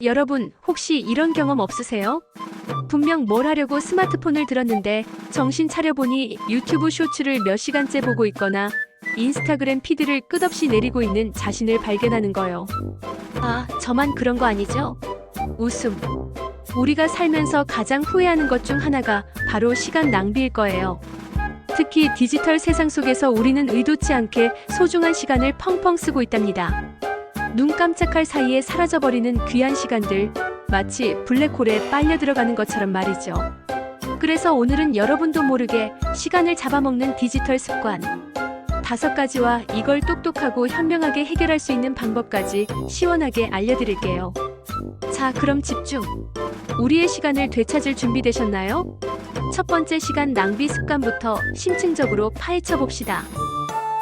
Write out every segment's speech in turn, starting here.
여러분, 혹시 이런 경험 없으세요? 분명 뭘 하려고 스마트폰을 들었는데 정신 차려보니 유튜브 쇼츠를 몇 시간째 보고 있거나 인스타그램 피드를 끝없이 내리고 있는 자신을 발견하는 거요. 아, 저만 그런 거 아니죠? 웃음. 우리가 살면서 가장 후회하는 것 중 하나가 바로 시간 낭비일 거예요. 특히 디지털 세상 속에서 우리는 의도치 않게 소중한 시간을 펑펑 쓰고 있답니다. 눈 깜짝할 사이에 사라져버리는 귀한 시간들, 마치 블랙홀에 빨려 들어가는 것처럼 말이죠. 그래서 오늘은 여러분도 모르게 시간을 잡아먹는 디지털 습관 5가지와 이걸 똑똑하고 현명하게 해결할 수 있는 방법까지 시원하게 알려드릴게요. 자, 그럼 집중! 우리의 시간을 되찾을 준비되셨나요? 첫 번째 시간 낭비 습관부터 심층적으로 파헤쳐 봅시다.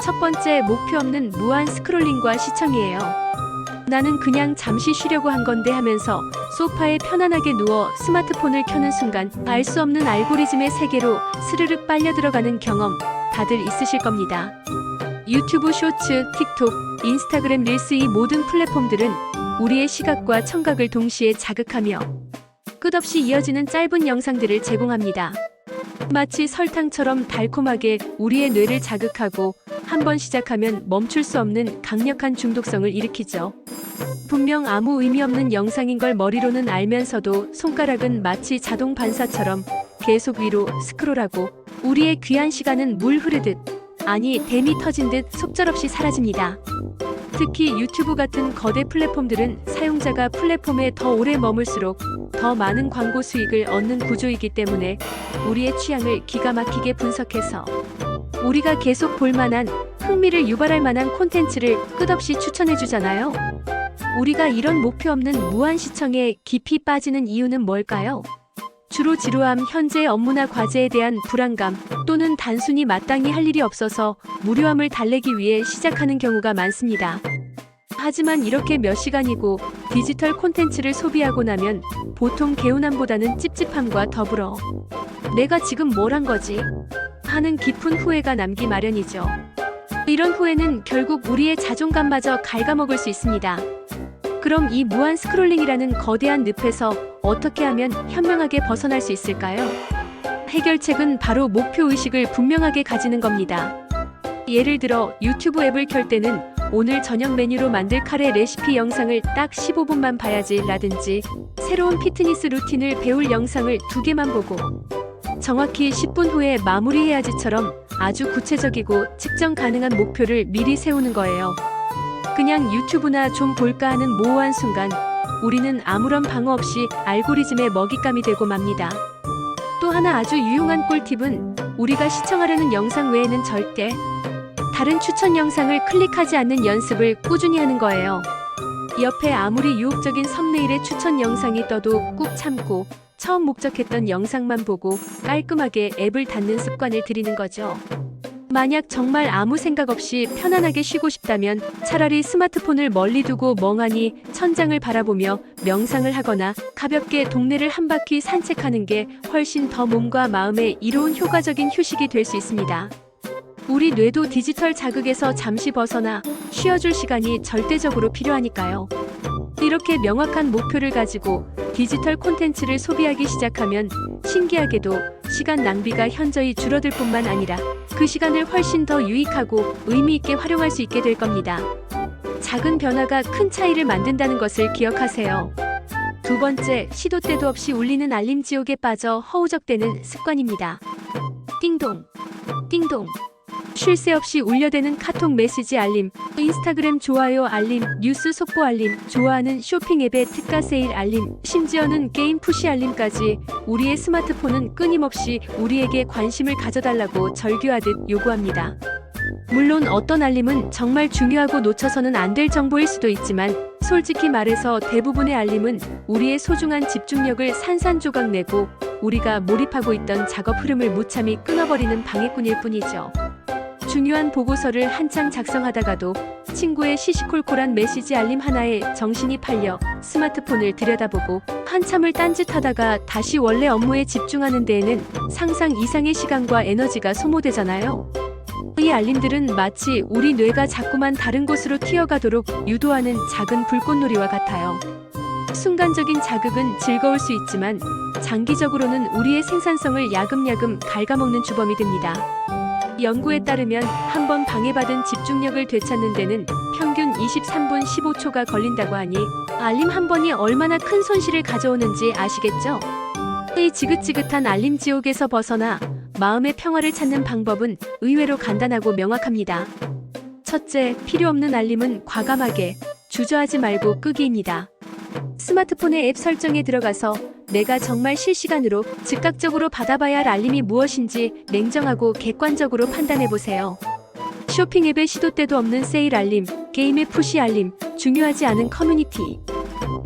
첫 번째, 목표 없는 무한 스크롤링과 시청이에요. 나는 그냥 잠시 쉬려고 한 건데 하면서 소파에 편안하게 누워 스마트폰을 켜는 순간 알 수 없는 알고리즘의 세계로 스르륵 빨려 들어가는 경험 다들 있으실 겁니다. 유튜브 쇼츠, 틱톡, 인스타그램 릴스 이 모든 플랫폼들은 우리의 시각과 청각을 동시에 자극하며 끝없이 이어지는 짧은 영상들을 제공합니다. 마치 설탕처럼 달콤하게 우리의 뇌를 자극하고 한번 시작하면 멈출 수 없는 강력한 중독성을 일으키죠. 분명 아무 의미 없는 영상인 걸 머리로는 알면서도 손가락은 마치 자동 반사처럼 계속 위로 스크롤하고 우리의 귀한 시간은 물 흐르듯, 아니 댐이 터진 듯 속절없이 사라집니다. 특히 유튜브 같은 거대 플랫폼들은 사용자가 플랫폼에 더 오래 머물수록 더 많은 광고 수익을 얻는 구조이기 때문에 우리의 취향을 기가 막히게 분석해서 우리가 계속 볼만한, 흥미를 유발할 만한 콘텐츠를 끝없이 추천해주잖아요. 우리가 이런 목표 없는 무한 시청에 깊이 빠지는 이유는 뭘까요? 주로 지루함, 현재의 업무나 과제에 대한 불안감, 또는 단순히 마땅히 할 일이 없어서 무료함을 달래기 위해 시작하는 경우가 많습니다. 하지만 이렇게 몇 시간이고 디지털 콘텐츠를 소비하고 나면 보통 개운함보다는 찝찝함과 더불어 내가 지금 뭘 한 거지? 하는 깊은 후회가 남기 마련이죠. 이런 후회는 결국 우리의 자존감마저 갉아먹을 수 있습니다. 그럼 이 무한 스크롤링이라는 거대한 늪에서 어떻게 하면 현명하게 벗어날 수 있을까요? 해결책은 바로 목표의식을 분명하게 가지는 겁니다. 예를 들어 유튜브 앱을 켤 때는 오늘 저녁 메뉴로 만들 카레 레시피 영상을 딱 15분만 봐야지 라든지 새로운 피트니스 루틴을 배울 영상을 2개만 보고 정확히 10분 후에 마무리해야지처럼 아주 구체적이고 측정 가능한 목표를 미리 세우는 거예요. 그냥 유튜브나 좀 볼까 하는 모호한 순간 우리는 아무런 방어 없이 알고리즘의 먹잇감이 되고 맙니다. 또 하나 아주 유용한 꿀팁은 우리가 시청하려는 영상 외에는 절대 다른 추천 영상을 클릭하지 않는 연습을 꾸준히 하는 거예요. 옆에 아무리 유혹적인 썸네일의 추천 영상이 떠도 꾹 참고 처음 목적했던 영상만 보고 깔끔하게 앱을 닫는 습관을 들이는 거죠. 만약 정말 아무 생각 없이 편안하게 쉬고 싶다면 차라리 스마트폰을 멀리 두고 멍하니 천장을 바라보며 명상을 하거나 가볍게 동네를 한 바퀴 산책하는 게 훨씬 더 몸과 마음에 이로운 효과적인 휴식이 될 수 있습니다. 우리 뇌도 디지털 자극에서 잠시 벗어나 쉬어줄 시간이 절대적으로 필요하니까요. 이렇게 명확한 목표를 가지고 디지털 콘텐츠를 소비하기 시작하면 신기하게도 시간 낭비가 현저히 줄어들 뿐만 아니라 그 시간을 훨씬 더 유익하고 의미 있게 활용할 수 있게 될 겁니다. 작은 변화가 큰 차이를 만든다는 것을 기억하세요. 두 번째, 시도 때도 없이 울리는 알림 지옥에 빠져 허우적대는 습관입니다. 띵동, 띵동. 쉴 새 없이 울려대는 카톡 메시지 알림, 인스타그램 좋아요 알림, 뉴스 속보 알림, 좋아하는 쇼핑 앱의 특가 세일 알림, 심지어는 게임 푸시 알림까지 우리의 스마트폰은 끊임없이 우리에게 관심을 가져달라고 절규하듯 요구합니다. 물론 어떤 알림은 정말 중요하고 놓쳐서는 안 될 정보일 수도 있지만 솔직히 말해서 대부분의 알림은 우리의 소중한 집중력을 산산조각 내고 우리가 몰입하고 있던 작업 흐름을 무참히 끊어버리는 방해꾼일 뿐이죠. 중요한 보고서를 한창 작성하다가도 친구의 시시콜콜한 메시지 알림 하나에 정신이 팔려 스마트폰을 들여다보고 한참을 딴짓하다가 다시 원래 업무에 집중하는 데에는 상상 이상의 시간과 에너지가 소모되잖아요. 이 알림들은 마치 우리 뇌가 자꾸만 다른 곳으로 튀어가도록 유도하는 작은 불꽃놀이와 같아요. 순간적인 자극은 즐거울 수 있지만 장기적으로는 우리의 생산성을 야금야금 갉아먹는 주범이 됩니다. 연구에 따르면 한 번 방해받은 집중력을 되찾는 데는 평균 23분 15초가 걸린다고 하니 알림 한 번이 얼마나 큰 손실을 가져오는지 아시겠죠? 이 지긋지긋한 알림 지옥에서 벗어나 마음의 평화를 찾는 방법은 의외로 간단하고 명확합니다. 첫째, 필요 없는 알림은 과감하게 주저하지 말고 끄기입니다. 스마트폰의 앱 설정에 들어가서 내가 정말 실시간으로 즉각적으로 받아봐야 할 알림이 무엇인지 냉정하고 객관적으로 판단해보세요. 쇼핑 앱의 시도 때도 없는 세일 알림, 게임의 푸시 알림, 중요하지 않은 커뮤니티,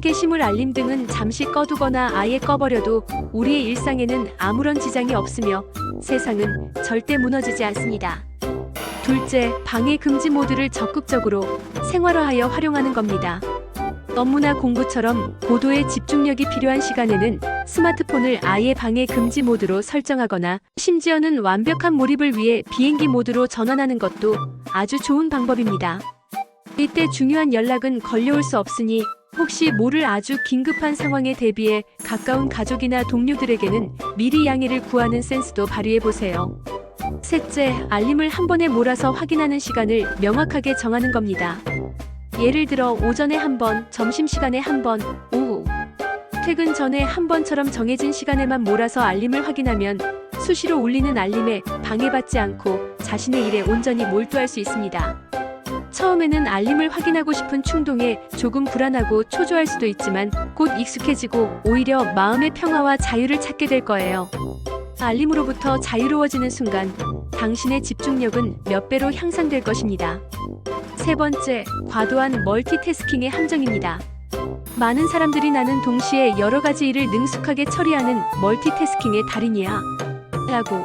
게시물 알림 등은 잠시 꺼두거나 아예 꺼버려도 우리의 일상에는 아무런 지장이 없으며 세상은 절대 무너지지 않습니다. 둘째, 방해 금지 모드를 적극적으로 생활화하여 활용하는 겁니다. 업무나 공부처럼 고도의 집중력이 필요한 시간에는 스마트폰을 아예 방해 금지 모드로 설정하거나 심지어는 완벽한 몰입을 위해 비행기 모드로 전환하는 것도 아주 좋은 방법입니다. 이때 중요한 연락은 걸려올 수 없으니 혹시 모를 아주 긴급한 상황에 대비해 가까운 가족이나 동료들에게는 미리 양해를 구하는 센스도 발휘해보세요. 셋째, 알림을 한 번에 몰아서 확인하는 시간을 명확하게 정하는 겁니다. 예를 들어 오전에 한 번, 점심시간에 한 번, 오후, 퇴근 전에 한 번처럼 정해진 시간에만 몰아서 알림을 확인하면 수시로 울리는 알림에 방해받지 않고 자신의 일에 온전히 몰두할 수 있습니다. 처음에는 알림을 확인하고 싶은 충동에 조금 불안하고 초조할 수도 있지만 곧 익숙해지고 오히려 마음의 평화와 자유를 찾게 될 거예요. 알림으로부터 자유로워지는 순간 당신의 집중력은 몇 배로 향상될 것입니다. 세 번째, 과도한 멀티태스킹의 함정입니다. 많은 사람들이 나는 동시에 여러 가지 일을 능숙하게 처리하는 멀티태스킹의 달인이야 라고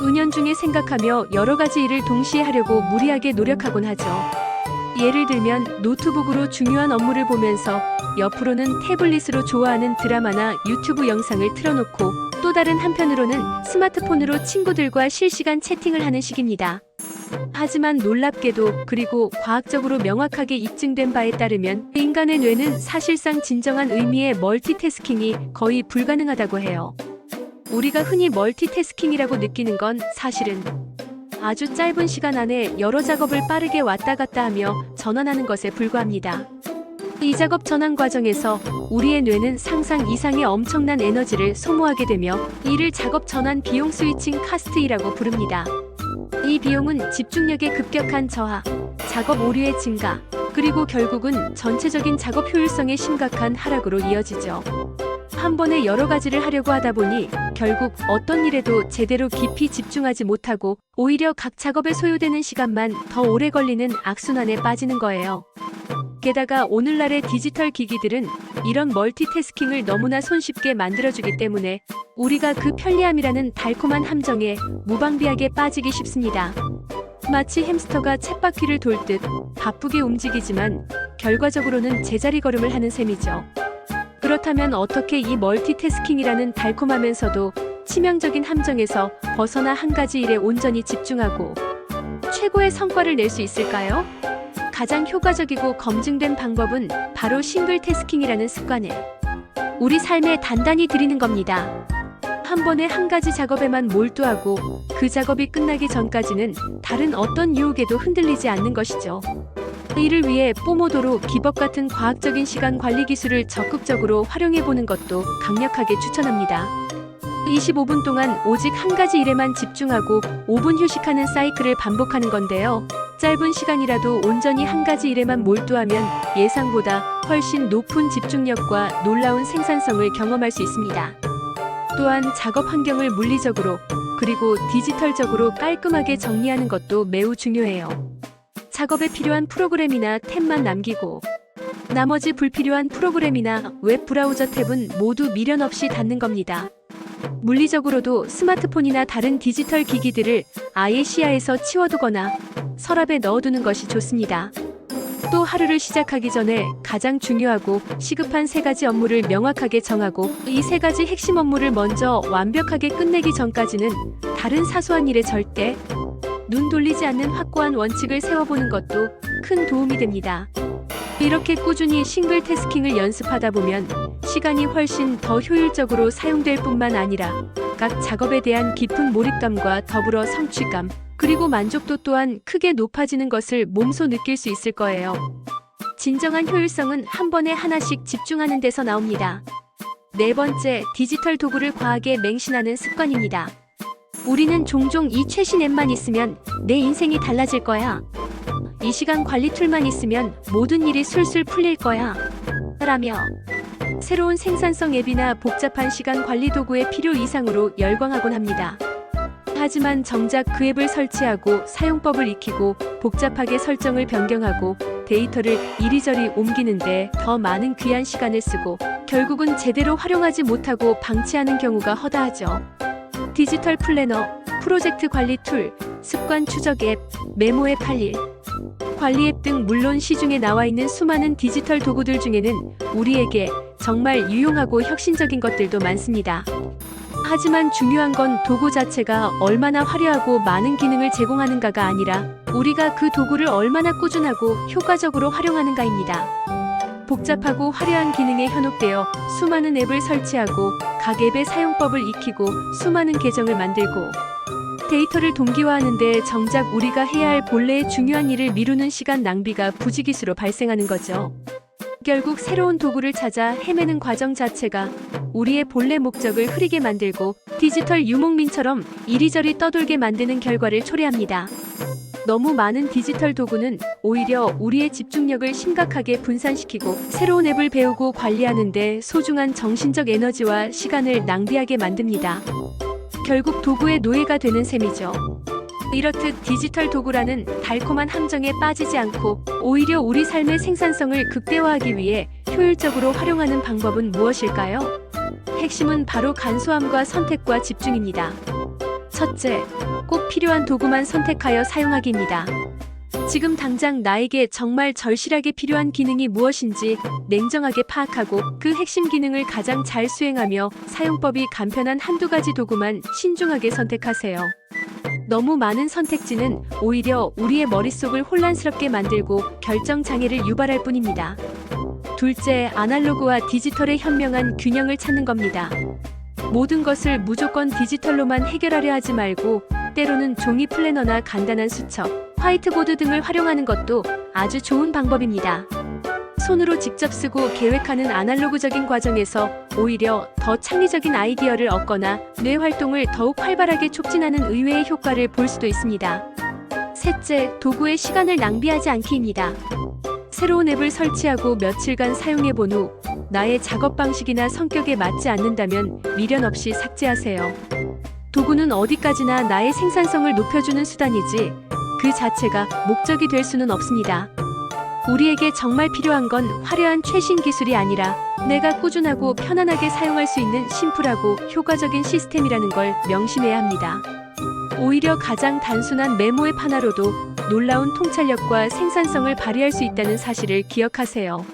은연중에 생각하며 여러 가지 일을 동시에 하려고 무리하게 노력하곤 하죠. 예를 들면 노트북으로 중요한 업무를 보면서 옆으로는 태블릿으로 좋아하는 드라마나 유튜브 영상을 틀어놓고 또 다른 한편으로는 스마트폰으로 친구들과 실시간 채팅을 하는 식입니다. 하지만 놀랍게도 그리고 과학적으로 명확하게 입증된 바에 따르면 인간의 뇌는 사실상 진정한 의미의 멀티태스킹이 거의 불가능하다고 해요. 우리가 흔히 멀티태스킹이라고 느끼는 건 사실은 아주 짧은 시간 안에 여러 작업을 빠르게 왔다 갔다 하며 전환하는 것에 불과합니다. 이 작업 전환 과정에서 우리의 뇌는 상상 이상의 엄청난 에너지를 소모하게 되며 이를 작업 전환 비용 스위칭 카스트이라고 부릅니다. 이 비용은 집중력의 급격한 저하, 작업 오류의 증가, 그리고 결국은 전체적인 작업 효율성의 심각한 하락으로 이어지죠. 한 번에 여러 가지를 하려고 하다 보니 결국 어떤 일에도 제대로 깊이 집중하지 못하고 오히려 각 작업에 소요되는 시간만 더 오래 걸리는 악순환에 빠지는 거예요. 게다가 오늘날의 디지털 기기들은 이런 멀티태스킹을 너무나 손쉽게 만들어주기 때문에 우리가 그 편리함이라는 달콤한 함정에 무방비하게 빠지기 쉽습니다. 마치 햄스터가 쳇바퀴를 돌듯 바쁘게 움직이지만 결과적으로는 제자리 걸음을 하는 셈이죠. 그렇다면 어떻게 이 멀티태스킹이라는 달콤하면서도 치명적인 함정에서 벗어나 한 가지 일에 온전히 집중하고 최고의 성과를 낼 수 있을까요? 가장 효과적이고 검증된 방법은 바로 싱글태스킹이라는 습관을 우리 삶에 단단히 들이는 겁니다. 한 번에 한 가지 작업에만 몰두하고 그 작업이 끝나기 전까지는 다른 어떤 유혹에도 흔들리지 않는 것이죠. 이를 위해 포모도로 기법 같은 과학적인 시간 관리 기술을 적극적으로 활용해보는 것도 강력하게 추천합니다. 25분 동안 오직 한 가지 일에만 집중하고 5분 휴식하는 사이클을 반복하는 건데요. 짧은 시간이라도 온전히 한 가지 일에만 몰두하면 예상보다 훨씬 높은 집중력과 놀라운 생산성을 경험할 수 있습니다. 또한 작업 환경을 물리적으로 그리고 디지털적으로 깔끔하게 정리하는 것도 매우 중요해요. 작업에 필요한 프로그램이나 탭만 남기고 나머지 불필요한 프로그램이나 웹 브라우저 탭은 모두 미련 없이 닫는 겁니다. 물리적으로도 스마트폰이나 다른 디지털 기기들을 아예 시야에서 치워두거나 서랍에 넣어두는 것이 좋습니다. 또 하루를 시작하기 전에 가장 중요하고 시급한 3가지 업무를 명확하게 정하고 이 3가지 핵심 업무를 먼저 완벽하게 끝내기 전까지는 다른 사소한 일에 절대 눈 돌리지 않는 확고한 원칙을 세워보는 것도 큰 도움이 됩니다. 이렇게 꾸준히 싱글 태스킹을 연습하다 보면 시간이 훨씬 더 효율적으로 사용될 뿐만 아니라 각 작업에 대한 깊은 몰입감과 더불어 성취감, 그리고 만족도 또한 크게 높아지는 것을 몸소 느낄 수 있을 거예요. 진정한 효율성은 한 번에 하나씩 집중하는 데서 나옵니다. 네 번째, 디지털 도구를 과하게 맹신하는 습관입니다. 우리는 종종 이 최신 앱만 있으면 내 인생이 달라질 거야. 이 시간 관리 툴만 있으면 모든 일이 술술 풀릴 거야. 라며 새로운 생산성 앱이나 복잡한 시간 관리 도구의 필요 이상으로 열광하곤 합니다. 하지만 정작 그 앱을 설치하고 사용법을 익히고 복잡하게 설정을 변경하고 데이터를 이리저리 옮기는데 더 많은 귀한 시간을 쓰고 결국은 제대로 활용하지 못하고 방치하는 경우가 허다하죠. 디지털 플래너, 프로젝트 관리 툴, 습관 추적 앱, 메모 앱 할 일, 관리 앱 등 물론 시중에 나와 있는 수많은 디지털 도구들 중에는 우리에게 정말 유용하고 혁신적인 것들도 많습니다. 하지만 중요한 건 도구 자체가 얼마나 화려하고 많은 기능을 제공하는가가 아니라 우리가 그 도구를 얼마나 꾸준하고 효과적으로 활용하는가입니다. 복잡하고 화려한 기능에 현혹되어 수많은 앱을 설치하고 각 앱의 사용법을 익히고 수많은 계정을 만들고 데이터를 동기화하는데 정작 우리가 해야 할 본래의 중요한 일을 미루는 시간 낭비가 부지기수로 발생하는 거죠. 결국 새로운 도구를 찾아 헤매는 과정 자체가 우리의 본래 목적을 흐리게 만들고 디지털 유목민처럼 이리저리 떠돌게 만드는 결과를 초래합니다. 너무 많은 디지털 도구는 오히려 우리의 집중력을 심각하게 분산시키고 새로운 앱을 배우고 관리하는데 소중한 정신적 에너지와 시간을 낭비하게 만듭니다. 결국 도구의 노예가 되는 셈이죠. 이렇듯 디지털 도구라는 달콤한 함정에 빠지지 않고 오히려 우리 삶의 생산성을 극대화하기 위해 효율적으로 활용하는 방법은 무엇일까요? 핵심은 바로 간소함과 선택과 집중입니다. 첫째, 꼭 필요한 도구만 선택하여 사용하기입니다. 지금 당장 나에게 정말 절실하게 필요한 기능이 무엇인지 냉정하게 파악하고 그 핵심 기능을 가장 잘 수행하며 사용법이 간편한 한두 가지 도구만 신중하게 선택하세요. 너무 많은 선택지는 오히려 우리의 머릿속을 혼란스럽게 만들고 결정 장애를 유발할 뿐입니다. 둘째, 아날로그와 디지털의 현명한 균형을 찾는 겁니다. 모든 것을 무조건 디지털로만 해결하려 하지 말고 때로는 종이 플래너나 간단한 수첩, 화이트보드 등을 활용하는 것도 아주 좋은 방법입니다. 손으로 직접 쓰고 계획하는 아날로그적인 과정에서 오히려 더 창의적인 아이디어를 얻거나 뇌 활동을 더욱 활발하게 촉진하는 의외의 효과를 볼 수도 있습니다. 셋째, 도구의 시간을 낭비하지 않기입니다. 새로운 앱을 설치하고 며칠간 사용해본 후 나의 작업 방식이나 성격에 맞지 않는다면 미련 없이 삭제하세요. 도구는 어디까지나 나의 생산성을 높여주는 수단이지 그 자체가 목적이 될 수는 없습니다. 우리에게 정말 필요한 건 화려한 최신 기술이 아니라 내가 꾸준하고 편안하게 사용할 수 있는 심플하고 효과적인 시스템이라는 걸 명심해야 합니다. 오히려 가장 단순한 메모 앱 하나로도 놀라운 통찰력과 생산성을 발휘할 수 있다는 사실을 기억하세요.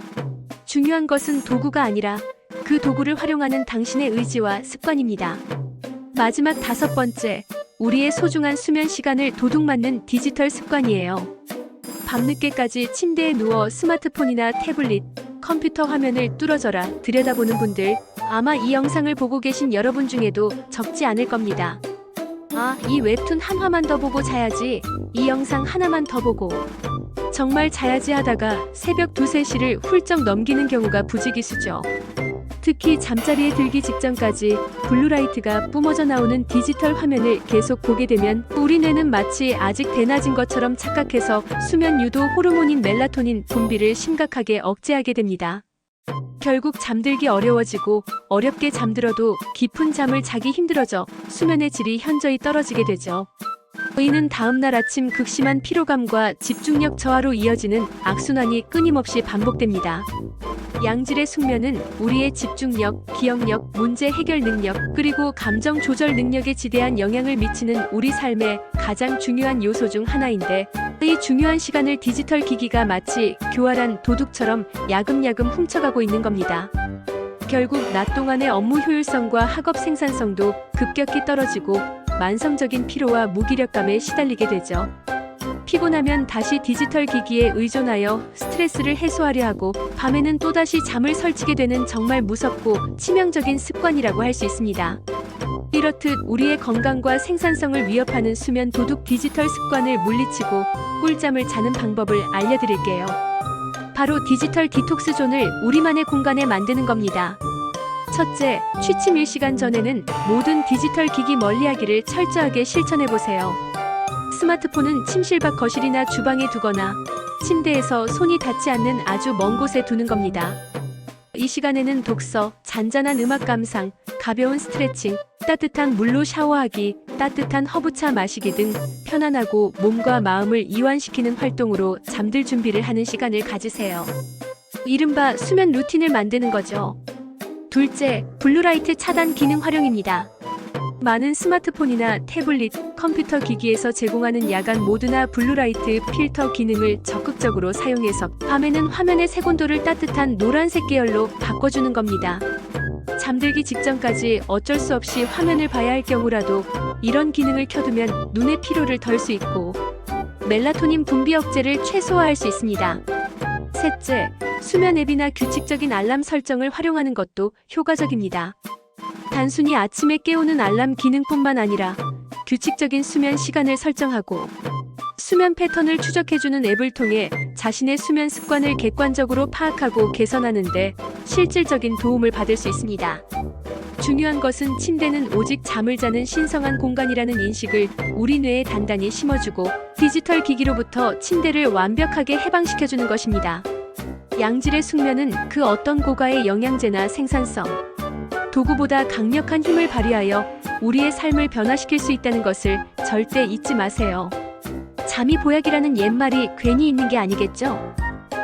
중요한 것은 도구가 아니라 그 도구를 활용하는 당신의 의지와 습관입니다. 마지막 다섯 번째, 우리의 소중한 수면 시간을 도둑맞는 디지털 습관이에요. 밤늦게까지 침대에 누워 스마트폰이나 태블릿, 컴퓨터 화면을 뚫어져라 들여다보는 분들, 아마 이 영상을 보고 계신 여러분 중에도 적지 않을 겁니다. 아, 이 웹툰 한 화만 더 보고 자야지, 이 영상 하나만 더 보고 정말 자야지 하다가 새벽 2, 3시를 훌쩍 넘기는 경우가 부지기수죠. 특히 잠자리에 들기 직전까지 블루라이트가 뿜어져 나오는 디지털 화면을 계속 보게 되면 우리 뇌는 마치 아직 대낮인 것처럼 착각해서 수면 유도 호르몬인 멜라토닌 분비를 심각하게 억제하게 됩니다. 결국 잠들기 어려워지고 어렵게 잠들어도 깊은 잠을 자기 힘들어져 수면의 질이 현저히 떨어지게 되죠. 이는 다음날 아침 극심한 피로감과 집중력 저하로 이어지는 악순환이 끊임없이 반복됩니다. 양질의 숙면은 우리의 집중력, 기억력, 문제 해결 능력, 그리고 감정 조절 능력에 지대한 영향을 미치는 우리 삶의 가장 중요한 요소 중 하나인데 이 중요한 시간을 디지털 기기가 마치 교활한 도둑처럼 야금야금 훔쳐가고 있는 겁니다. 결국 낮 동안의 업무 효율성과 학업 생산성도 급격히 떨어지고 만성적인 피로와 무기력감에 시달리게 되죠. 피곤하면 다시 디지털 기기에 의존하여 스트레스를 해소하려 하고 밤에는 또다시 잠을 설치게 되는 정말 무섭고 치명적인 습관이라고 할 수 있습니다. 이렇듯 우리의 건강과 생산성을 위협하는 수면 도둑 디지털 습관을 물리치고 꿀잠을 자는 방법을 알려드릴게요. 바로 디지털 디톡스 존을 우리만의 공간에 만드는 겁니다. 첫째, 취침 1시간 전에는 모든 디지털 기기 멀리하기를 철저하게 실천해보세요. 스마트폰은 침실 밖 거실이나 주방에 두거나 침대에서 손이 닿지 않는 아주 먼 곳에 두는 겁니다. 이 시간에는 독서, 잔잔한 음악 감상, 가벼운 스트레칭, 따뜻한 물로 샤워하기, 따뜻한 허브차 마시기 등 편안하고 몸과 마음을 이완시키는 활동으로 잠들 준비를 하는 시간을 가지세요. 이른바 수면 루틴을 만드는 거죠. 둘째, 블루라이트 차단 기능 활용입니다. 많은 스마트폰이나 태블릿, 컴퓨터 기기에서 제공하는 야간 모드나 블루라이트 필터 기능을 적극적으로 사용해서 밤에는 화면의 색온도를 따뜻한 노란색 계열로 바꿔주는 겁니다. 잠들기 직전까지 어쩔 수 없이 화면을 봐야 할 경우라도 이런 기능을 켜두면 눈의 피로를 덜 수 있고 멜라토닌 분비 억제를 최소화할 수 있습니다. 셋째, 수면 앱이나 규칙적인 알람 설정을 활용하는 것도 효과적입니다. 단순히 아침에 깨우는 알람 기능뿐만 아니라 규칙적인 수면 시간을 설정하고 수면 패턴을 추적해주는 앱을 통해 자신의 수면 습관을 객관적으로 파악하고 개선하는 데 실질적인 도움을 받을 수 있습니다. 중요한 것은 침대는 오직 잠을 자는 신성한 공간이라는 인식을 우리 뇌에 단단히 심어주고 디지털 기기로부터 침대를 완벽하게 해방시켜주는 것입니다. 양질의 숙면은 그 어떤 고가의 영양제나 생산성, 도구보다 강력한 힘을 발휘하여 우리의 삶을 변화시킬 수 있다는 것을 절대 잊지 마세요. 잠이 보약이라는 옛말이 괜히 있는 게 아니겠죠?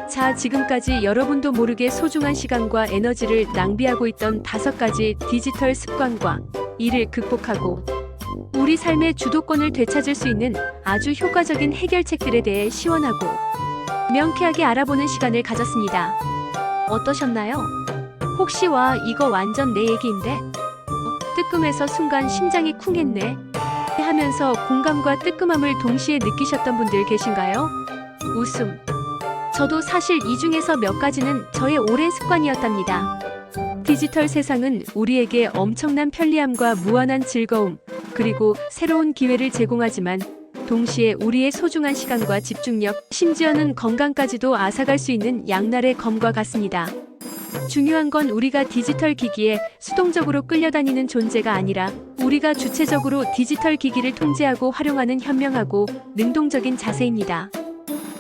자, 지금까지 여러분도 모르게 소중한 시간과 에너지를 낭비하고 있던 5가지 디지털 습관과 이를 극복하고 우리 삶의 주도권을 되찾을 수 있는 아주 효과적인 해결책들에 대해 시원하고 명쾌하게 알아보는 시간을 가졌습니다. 어떠셨나요? 혹시 와 이거 완전 내 얘기인데? 뜨끔해서 순간 심장이 쿵했네 하면서 공감과 뜨끔함을 동시에 느끼셨던 분들 계신가요? 웃음. 저도 사실 이 중에서 몇 가지는 저의 오랜 습관이었답니다. 디지털 세상은 우리에게 엄청난 편리함과 무한한 즐거움, 그리고 새로운 기회를 제공하지만 동시에 우리의 소중한 시간과 집중력, 심지어는 건강까지도 앗아갈 수 있는 양날의 검과 같습니다. 중요한 건 우리가 디지털 기기에 수동적으로 끌려다니는 존재가 아니라 우리가 주체적으로 디지털 기기를 통제하고 활용하는 현명하고 능동적인 자세입니다.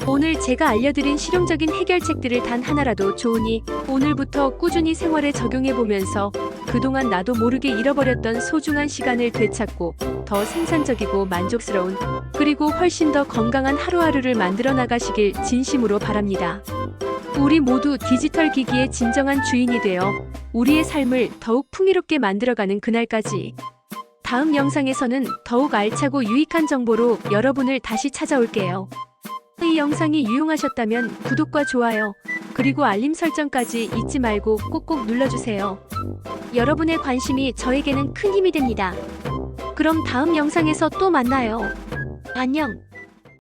오늘 제가 알려드린 실용적인 해결책들을 단 하나라도 좋으니 오늘부터 꾸준히 생활에 적용해보면서 그동안 나도 모르게 잃어버렸던 소중한 시간을 되찾고 더 생산적이고 만족스러운 그리고 훨씬 더 건강한 하루하루를 만들어 나가시길 진심으로 바랍니다. 우리 모두 디지털 기기의 진정한 주인이 되어 우리의 삶을 더욱 풍요롭게 만들어가는 그날까지. 다음 영상에서는 더욱 알차고 유익한 정보로 여러분을 다시 찾아올게요. 이 영상이 유용하셨다면 구독과 좋아요, 그리고 알림 설정까지 잊지 말고 꼭꼭 눌러주세요. 여러분의 관심이 저에게는 큰 힘이 됩니다. 그럼 다음 영상에서 또 만나요. 안녕.